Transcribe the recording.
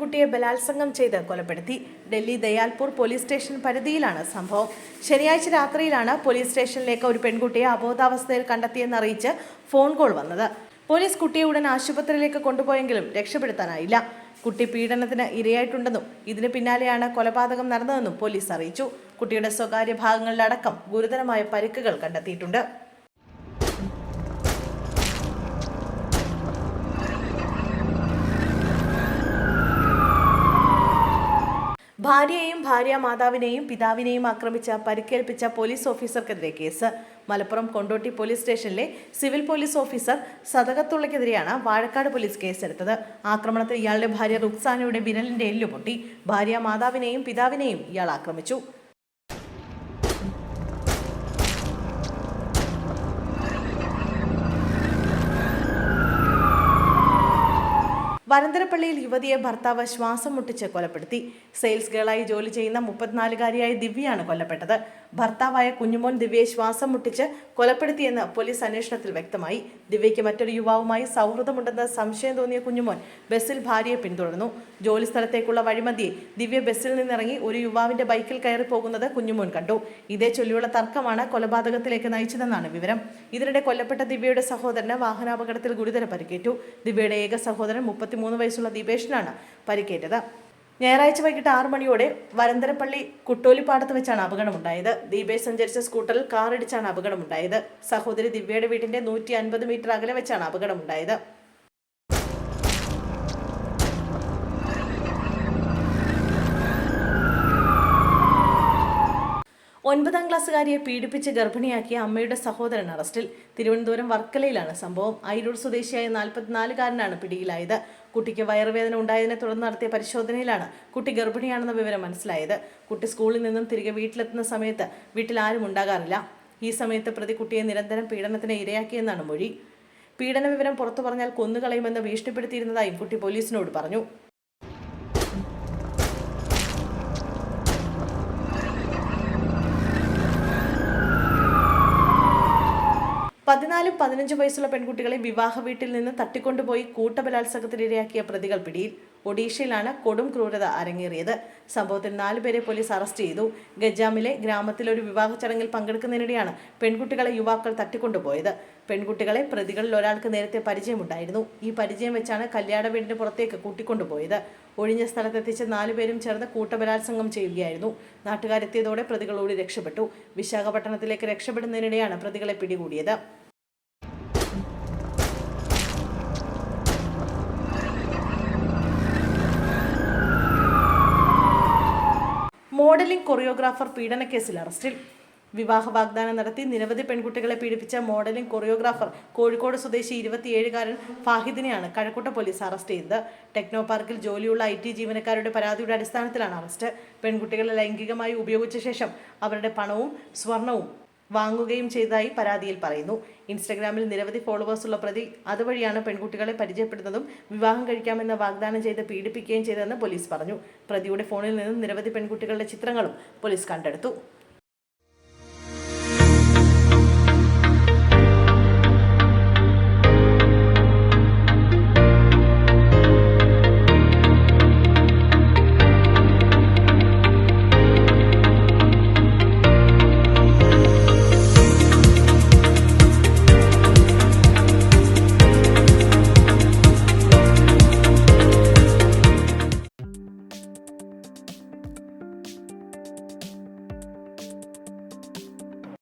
പെൺകുട്ടിയെ ബലാത്സംഗം ചെയ്ത് കൊലപ്പെടുത്തി. ഡൽഹി ദയാൽപൂർ പോലീസ് സ്റ്റേഷൻ പരിധിയിലാണ് സംഭവം. ശനിയാഴ്ച രാത്രിയിലാണ് പോലീസ് സ്റ്റേഷനിലേക്ക് ഒരു പെൺകുട്ടിയെ അബോധാവസ്ഥയിൽ കണ്ടെത്തിയെന്നറിയിച്ച് ഫോൺ കോൾ വന്നത്. പോലീസ് കുട്ടിയെ ഉടൻ ആശുപത്രിയിലേക്ക് കൊണ്ടുപോയെങ്കിലും രക്ഷപ്പെടുത്താനായില്ല. കുട്ടി പീഡനത്തിന് ഇരയായിട്ടുണ്ടെന്നും ഇതിന് പിന്നാലെയാണ് കൊലപാതകം നടന്നതെന്നും പോലീസ് അറിയിച്ചു. കുട്ടിയുടെ സ്വകാര്യ ഭാഗങ്ങളിലടക്കം ഗുരുതരമായ പരിക്കുകൾ കണ്ടെത്തിയിട്ടുണ്ട്. ഭാര്യയെയും ഭാര്യാമാതാവിനെയും പിതാവിനെയും ആക്രമിച്ച പരിക്കേൽപ്പിച്ച പോലീസ് ഓഫീസർക്കെതിരെ കേസ്. മലപ്പുറം കൊണ്ടോട്ടി പോലീസ് സ്റ്റേഷനിലെ സിവിൽ പോലീസ് ഓഫീസർ സദകത്തുള്ളക്കെതിരെയാണ് വാഴക്കാട് പോലീസ് കേസെടുത്തത്. ആക്രമണത്തിൽ ഇയാളുടെ ഭാര്യ റുക്സാനയുടെ വിരലിന്റെ എല്ല് പൊട്ടി. ഭാര്യാമാതാവിനെയും പിതാവിനെയും ഇയാൾ ആക്രമിച്ചു. വരന്തരപ്പള്ളിയിൽ യുവതിയെ ഭർത്താവ് ശ്വാസം മുട്ടിച്ച് കൊലപ്പെടുത്തി. സെയിൽസ് ഗേളായി ജോലി ചെയ്യുന്ന 34-കാരിയായ ദിവ്യയാണ് കൊല്ലപ്പെട്ടത്. ഭർത്താവായ കുഞ്ഞുമോൻ ദിവ്യയെ ശ്വാസം മുട്ടിച്ച് കൊലപ്പെടുത്തിയെന്ന് പോലീസ് അന്വേഷണത്തിൽ വ്യക്തമായി. ദിവ്യയ്ക്ക് മറ്റൊരു യുവാവുമായി സൗഹൃദമുണ്ടെന്ന് സംശയം തോന്നിയ കുഞ്ഞുമോൻ ബസ്സിൽ ഭാര്യയെ പിന്തുടർന്നു. ജോലി സ്ഥലത്തേക്കുള്ള വഴിമധ്യേ ദിവ്യ ബസ്സിൽ നിന്നിറങ്ങി ഒരു യുവാവിന്റെ ബൈക്കിൽ കയറി പോകുന്നത് കുഞ്ഞുമോൻ കണ്ടു. ഇതേ ചൊല്ലിയുള്ള തർക്കമാണ് കൊലപാതകത്തിലേക്ക് നയിച്ചതെന്നാണ് വിവരം. ഇതിനിടെ കൊല്ലപ്പെട്ട ദിവ്യയുടെ സഹോദരന് വാഹനാപകടത്തിൽ ഗുരുതര പരിക്കേറ്റു. ദിവ്യയുടെ ഏക സഹോദരൻ 33 വയസ്സുള്ള ദീപേഷിനാണ് പരിക്കേറ്റത്. ഞായറാഴ്ച വൈകിട്ട് 6 മണിയോടെ വരന്തരപ്പള്ളി കുട്ടോലിപ്പാടത്ത് വെച്ചാണ് അപകടമുണ്ടായത്. ദീപേഷ് സഞ്ചരിച്ച സ്കൂട്ടറിൽ കാറിടിച്ചാണ് അപകടമുണ്ടായത്. സഹോദരി ദിവ്യയുടെ വീടിന്റെ 150 മീറ്റർ അകലെ വെച്ചാണ് അപകടമുണ്ടായത്. ഒൻപതാം ക്ലാസ്സുകാരിയെ പീഡിപ്പിച്ച് ഗർഭിണിയാക്കിയ അമ്മയുടെ സഹോദരൻ അറസ്റ്റിൽ. തിരുവനന്തപുരം വർക്കലയിലാണ് സംഭവം. അയിരൂർ സ്വദേശിയായ 44-കാരനാണ് പിടിയിലായത്. കുട്ടിക്ക് വയറുവേദന ഉണ്ടായതിനെ തുടർന്ന് നടത്തിയ പരിശോധനയിലാണ് കുട്ടി ഗർഭിണിയാണെന്ന വിവരം മനസ്സിലായത്. കുട്ടി സ്കൂളിൽ നിന്നും തിരികെ വീട്ടിലെത്തുന്ന സമയത്ത് വീട്ടിൽ ആരും ഉണ്ടാകാറില്ല. ഈ സമയത്ത് പ്രതി കുട്ടിയെ നിരന്തരം പീഡനത്തിന് ഇരയാക്കിയെന്നാണ് മൊഴി. പീഡന വിവരം പുറത്തു പറഞ്ഞാൽ കൊന്നുകളയുമെന്ന് ഭീഷണിപ്പെടുത്തിയിരുന്നതായും കുട്ടി പോലീസിനോട് പറഞ്ഞു. 14-15 വയസ്സുള്ള പെൺകുട്ടികളെ വിവാഹ വീട്ടിൽ നിന്ന് തട്ടിക്കൊണ്ടുപോയി കൂട്ടബലാത്സംഗത്തിനിരയാക്കിയ പ്രതികൾ പിടിയിൽ. ഒഡീഷയിലാണ് കൊടും ക്രൂരത അരങ്ങേറിയത്. സംഭവത്തിൽ 4 പേരെ പോലീസ് അറസ്റ്റ് ചെയ്തു. ഗജാമിലെ ഗ്രാമത്തിലെ ഒരു വിവാഹ ചടങ്ങിൽ പങ്കെടുക്കുന്നതിനിടെയാണ് പെൺകുട്ടികളെ യുവാക്കൾ തട്ടിക്കൊണ്ടുപോയത്. പെൺകുട്ടികളെ പ്രതികളിൽ ഒരാൾക്ക് നേരത്തെ പരിചയമുണ്ടായിരുന്നു. ഈ പരിചയം വെച്ചാണ് കല്യാണ വീടിന് പുറത്തേക്ക് കൂട്ടിക്കൊണ്ടുപോയത്. ഒഴിഞ്ഞ സ്ഥലത്തെത്തിച്ച് 4 പേരും ചേർന്ന് കൂട്ടബലാത്സംഗം ചെയ്യുകയായിരുന്നു. നാട്ടുകാരെത്തിയതോടെ പ്രതികൾ ഓടി രക്ഷപ്പെട്ടു. വിശാഖപട്ടണത്തിലേക്ക് രക്ഷപ്പെടുന്നതിനിടെയാണ് പ്രതികളെ പിടികൂടിയത്. മോഡലിംഗ് കൊറിയോഗ്രാഫർ പീഡനക്കേസിൽ അറസ്റ്റിൽ. വിവാഹ വാഗ്ദാനം നടത്തി നിരവധി പെൺകുട്ടികളെ പീഡിപ്പിച്ച മോഡലിംഗ് കൊറിയോഗ്രാഫർ കോഴിക്കോട് സ്വദേശി 27-കാരൻ ഫാഹിദിനെയാണ് കഴക്കൂട്ട പോലീസ് അറസ്റ്റ് ചെയ്തത്. ടെക്നോ പാർക്കിൽ ജോലിയുള്ള IT ജീവനക്കാരുടെ പരാതിയുടെ അടിസ്ഥാനത്തിലാണ് അറസ്റ്റ്. പെൺകുട്ടികളെ ലൈംഗികമായി ഉപയോഗിച്ച ശേഷം അവരുടെ പണവും സ്വർണവും വാങ്ങുകയും ചെയ്തതായി പരാതിയിൽ പറയുന്നു. ഇൻസ്റ്റഗ്രാമിൽ നിരവധി ഫോളോവേഴ്സുള്ള പ്രതി അതുവഴിയാണ് പെൺകുട്ടികളെ പരിചയപ്പെടുന്നതും വിവാഹം കഴിക്കാമെന്ന് വാഗ്ദാനം ചെയ്ത് പീഡിപ്പിക്കുകയും ചെയ്തതെന്ന് പോലീസ് പറഞ്ഞു. പ്രതിയുടെ ഫോണിൽ നിന്നും നിരവധി പെൺകുട്ടികളുടെ ചിത്രങ്ങളും പോലീസ് കണ്ടെടുത്തു.